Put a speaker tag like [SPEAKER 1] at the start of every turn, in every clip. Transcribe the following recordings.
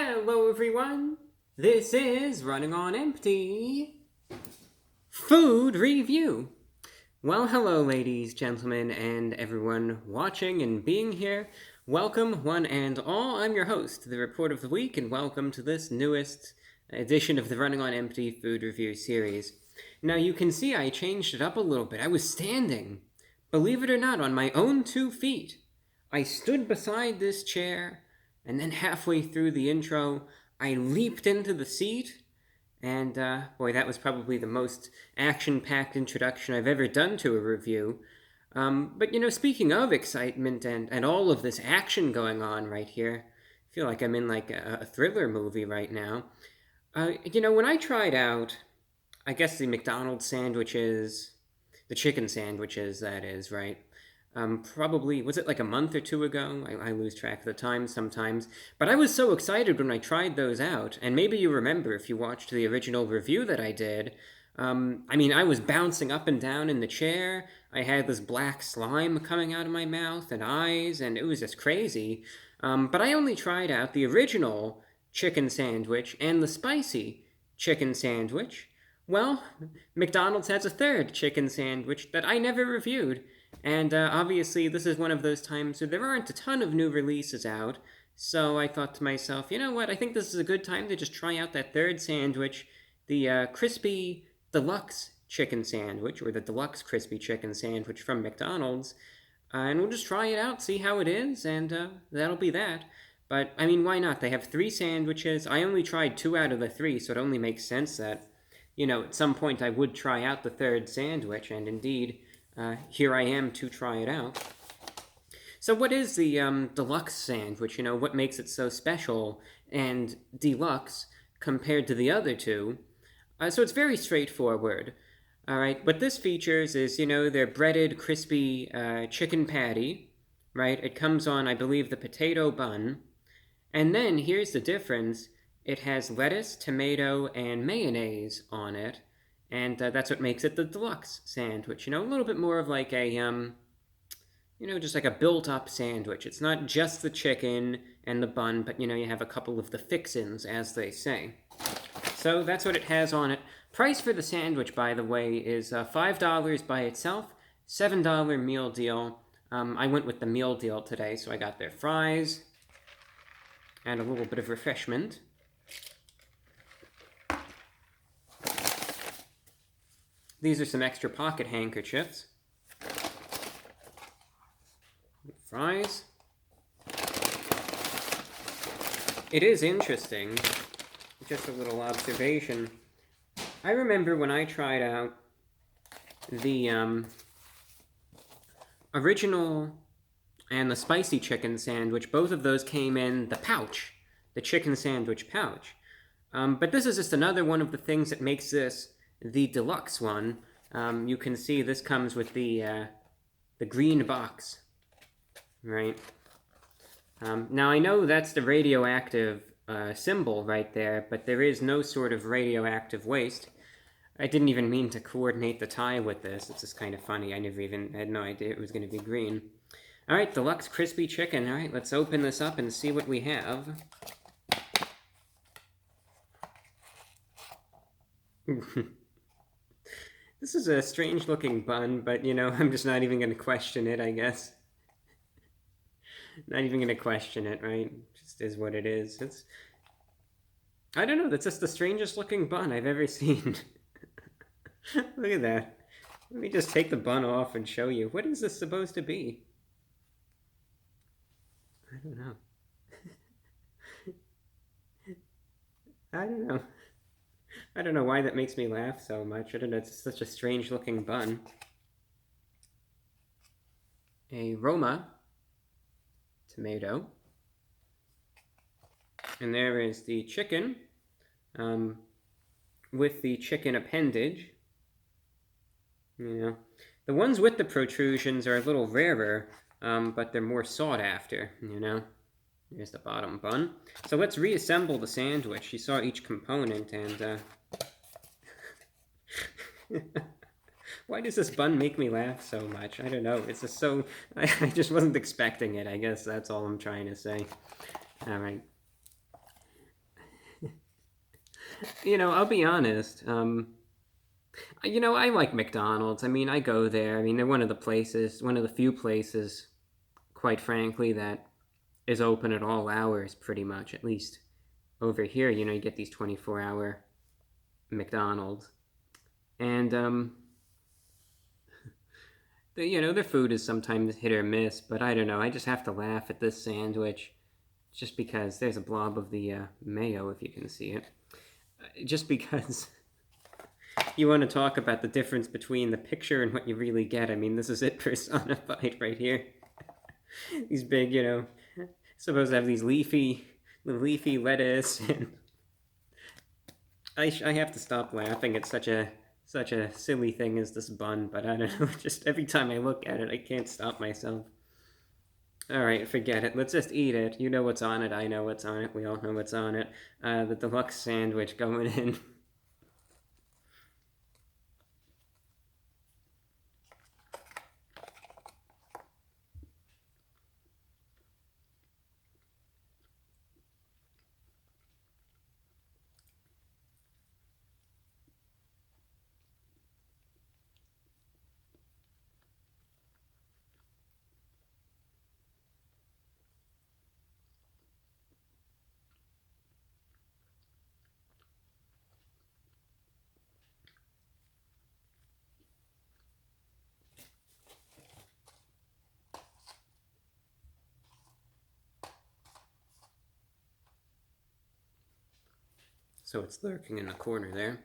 [SPEAKER 1] Hello everyone, this is Running on Empty Food Review. Well, hello ladies, gentlemen, and everyone watching and being here. Welcome one and all. I'm your host, the Report of the Week, and welcome to this newest edition of the Running on Empty Food Review series. Now you can see I changed it up a little bit. I was standing, believe it or not, on my own 2 feet. I stood beside this chair, and then halfway through the intro, I leaped into the seat, and boy, that was probably the most action-packed introduction I've ever done to a review. But you know, speaking of excitement and all of this action going on right here, I feel like I'm in like a thriller movie right now. You know, when I tried out, I guess the McDonald's sandwiches, the chicken sandwiches, that is, right? Probably, was it like a month or 2 ago? I lose track of the time sometimes. But I was so excited when I tried those out, and maybe you remember if you watched the original review that I did. I mean, I was bouncing up and down in the chair. I had this black slime coming out of my mouth and eyes, and it was just crazy. But I only tried out the original chicken sandwich and the spicy chicken sandwich. Well, McDonald's has a third chicken sandwich that I never reviewed. And obviously, this is one of those times where there aren't a ton of new releases out, so I thought to myself, you know what, I think this is a good time to just try out that third sandwich, the Crispy Deluxe Chicken Sandwich, or the Deluxe Crispy Chicken Sandwich from McDonald's, and we'll just try it out, see how it is, and that'll be that. But, I mean, why not? They have 3 sandwiches. I only tried 2 out of the 3, so it only makes sense that, you know, at some point I would try out the third sandwich, and indeed, here I am to try it out. So what is the deluxe sandwich? You know, what makes it so special and deluxe compared to the other 2? So it's very straightforward. All right, what this features is, you know, their breaded, crispy chicken patty, right? It comes on, I believe, the potato bun. And then, here's the difference. It has lettuce, tomato, and mayonnaise on it. And that's what makes it the deluxe sandwich. You know, a little bit more of like a, you know, just like a built-up sandwich. It's not just the chicken and the bun, but, you know, you have a couple of the fixins, as they say. So that's what it has on it. Price for the sandwich, by the way, is $5 by itself, $7 meal deal. I went with the meal deal today, so I got their fries and a little bit of refreshment. These are some extra pocket handkerchiefs. Fries. It is interesting, just a little observation. I remember when I tried out the original and the spicy chicken sandwich, both of those came in the pouch, the chicken sandwich pouch. But this is just another one of the things that makes this the deluxe one. You can see this comes with the green box, right? Now I know that's the radioactive symbol right there, but there is no sort of radioactive waste. I didn't even mean to coordinate the tie with this. It's just kind of funny. I had no idea it was going to be green. All right, deluxe crispy chicken. All right, let's open this up and see what we have. This is a strange-looking bun, but, you know, I'm just not even going to question it, I guess. Not even going to question it, right? Just is what it is. I don't know, that's just the strangest-looking bun I've ever seen. Look at that. Let me just take the bun off and show you. What is this supposed to be? I don't know. I don't know. I don't know why that makes me laugh so much. I don't know, it's such a strange-looking bun. A Roma tomato. And there is the chicken with the chicken appendage. You know, the ones with the protrusions are a little rarer, but they're more sought after, you know. Here's the bottom bun. So let's reassemble the sandwich. You saw each component, and why does this bun make me laugh so much? I don't know. It's just so... I just wasn't expecting it. I guess that's all I'm trying to say. All right. I'll be honest. I like McDonald's. I mean, I go there. I mean, they're one of the few places, quite frankly, that is open at all hours, pretty much. At least over here, you get these 24-hour McDonald's, and their food is sometimes hit or miss. But I don't know. I just have to laugh at this sandwich, just because there's a blob of the mayo, if you can see it. Just because you want to talk about the difference between the picture and what you really get. I mean, this is it personified right here. These big, supposed to have these leafy lettuce, and I have to stop laughing at such a silly thing as this bun. But I don't know. Just every time I look at it, I can't stop myself. All right, forget it. Let's just eat it. You know what's on it. I know what's on it. We all know what's on it. The deluxe sandwich going in. So it's lurking in the corner there.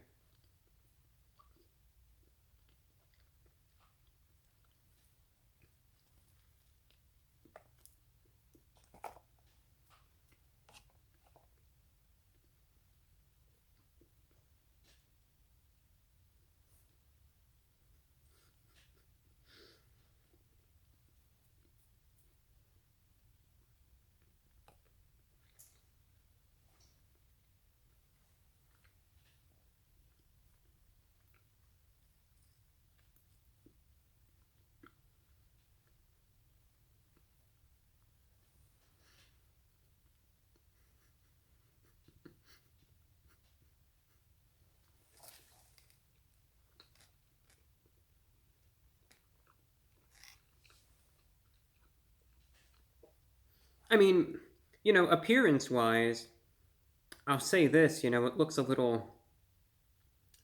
[SPEAKER 1] I mean, appearance wise, I'll say this, it looks a little,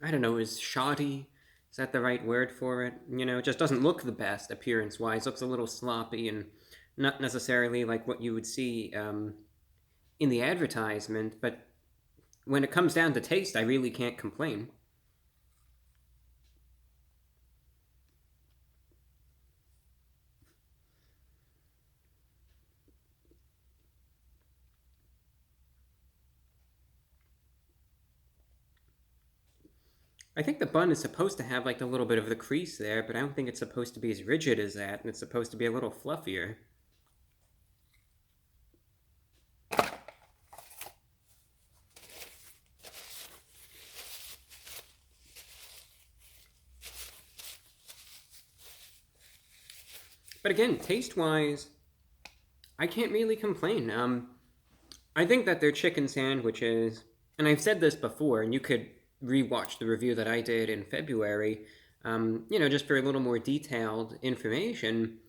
[SPEAKER 1] I don't know, is shoddy? Is that the right word for it? It just doesn't look the best appearance wise. Looks a little sloppy and not necessarily like what you would see in the advertisement. But when it comes down to taste, I really can't complain. I think the bun is supposed to have like a little bit of the crease there, but I don't think it's supposed to be as rigid as that, and it's supposed to be a little fluffier. But again, taste wise, I can't really complain. I think that their chicken sandwiches, and I've said this before, and you could rewatch the review that I did in February, just for a little more detailed information.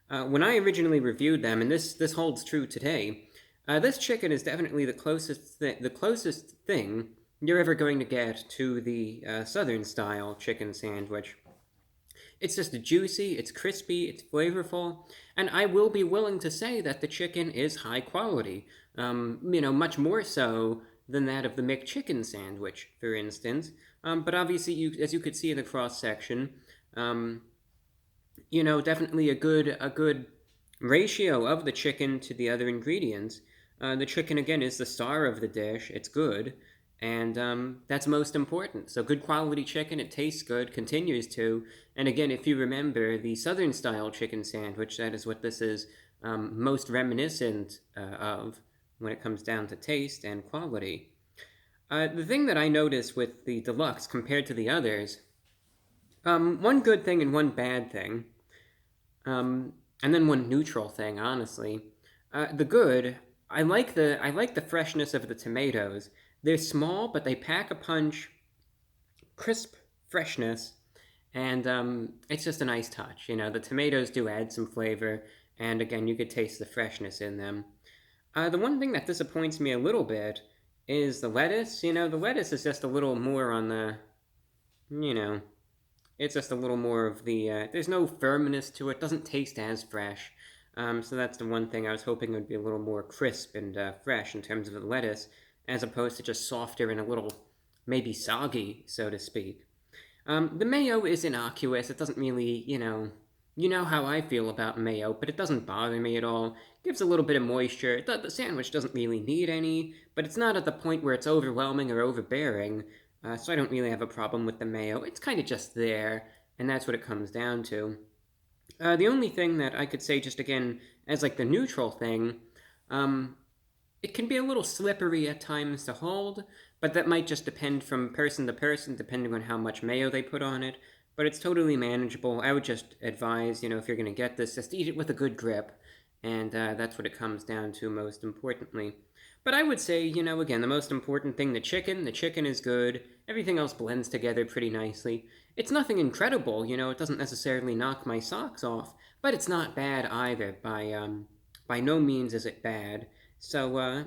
[SPEAKER 1] When I originally reviewed them, and this holds true today, this chicken is definitely the closest thing you're ever going to get to the Southern style chicken sandwich. It's just juicy, it's crispy, it's flavorful, and I will be willing to say that the chicken is high quality. Much more so than that of the McChicken sandwich, for instance. But obviously, as you could see in the cross section, um, definitely a good ratio of the chicken to the other ingredients. The chicken again is the star of the dish. It's good, and that's most important. So good quality chicken. It tastes good, continues to. And again, if you remember the Southern style chicken sandwich, that is what this is most reminiscent of when it comes down to taste and quality. The thing that I notice with the deluxe compared to the others, one good thing and one bad thing, and then one neutral thing, honestly. The good, I like the freshness of the tomatoes. They're small, but they pack a punch, crisp freshness, and it's just a nice touch. The tomatoes do add some flavor, and again, you could taste the freshness in them. The one thing that disappoints me a little bit is the lettuce. The lettuce is just a little more on the, you know, it's just a little more of the, there's no firmness to it, doesn't taste as fresh. So that's the one thing I was hoping would be a little more crisp and fresh in terms of the lettuce, as opposed to just softer and a little maybe soggy, so to speak. The mayo is innocuous. It doesn't really, you know how I feel about mayo, but it doesn't bother me at all. It gives a little bit of moisture. The sandwich doesn't really need any, but it's not at the point where it's overwhelming or overbearing, so I don't really have a problem with the mayo. It's kind of just there, and that's what it comes down to. The only thing that I could say, just again, as like the neutral thing, it can be a little slippery at times to hold, but that might just depend from person to person, depending on how much mayo they put on it. But it's totally manageable. I would just advise, if you're going to get this, just eat it with a good grip, and that's what it comes down to most importantly. But I would say, again, the most important thing, the chicken is good. Everything else blends together pretty nicely. It's nothing incredible, it doesn't necessarily knock my socks off, but it's not bad either. By no means is it bad. So,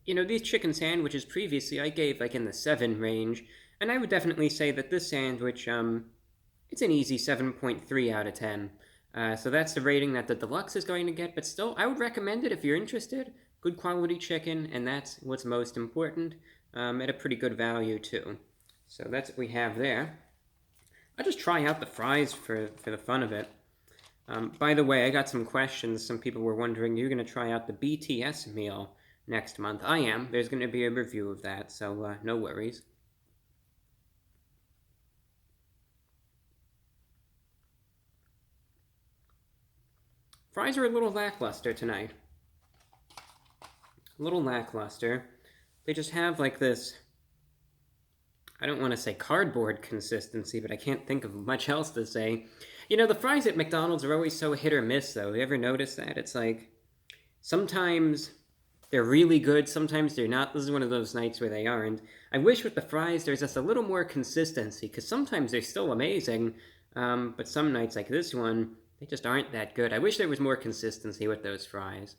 [SPEAKER 1] these chicken sandwiches previously I gave like in the 7 range, and I would definitely say that this sandwich, it's an easy 7.3 out of 10. So that's the rating that the Deluxe is going to get, but still, I would recommend it if you're interested. Good quality chicken, and that's what's most important, at a pretty good value too. So that's what we have there. I'll just try out the fries for the fun of it. By the way, I got some questions. Some people were wondering, you're going to try out the BTS meal next month. I am. There's going to be a review of that, so no worries. Fries are a little lackluster tonight. A little lackluster. They just have like this, I don't want to say cardboard consistency, but I can't think of much else to say. The fries at McDonald's are always so hit or miss, though. You ever notice that? It's like, sometimes they're really good, sometimes they're not. This is one of those nights where they aren't. I wish with the fries there's just a little more consistency, because sometimes they're still amazing, but some nights like this one, they just aren't that good. I wish there was more consistency with those fries.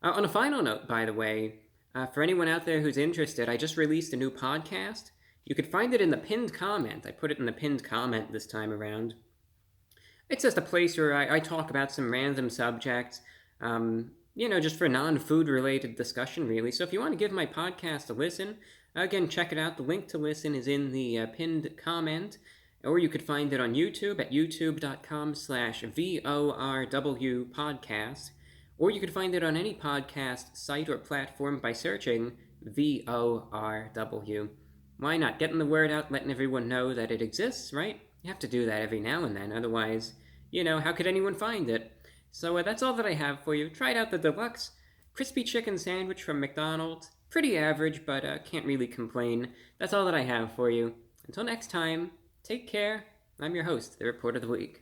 [SPEAKER 1] On a final note, by the way, for anyone out there who's interested, I just released a new podcast. You could find it in the pinned comment. I put it in the pinned comment this time around. It's just a place where I talk about some random subjects, just for non-food related discussion, really. So if you want to give my podcast a listen, again, check it out. The link to listen is in the pinned comment, or you could find it on YouTube at youtube.com/VORW podcast, or you could find it on any podcast site or platform by searching VORW. Why not? Getting the word out, letting everyone know that it exists, right? You have to do that every now and then, otherwise, how could anyone find it? So that's all that I have for you. Tried out the Deluxe Crispy Chicken Sandwich from McDonald's. Pretty average, but can't really complain. That's all that I have for you. Until next time, take care. I'm your host, the Report of the Week.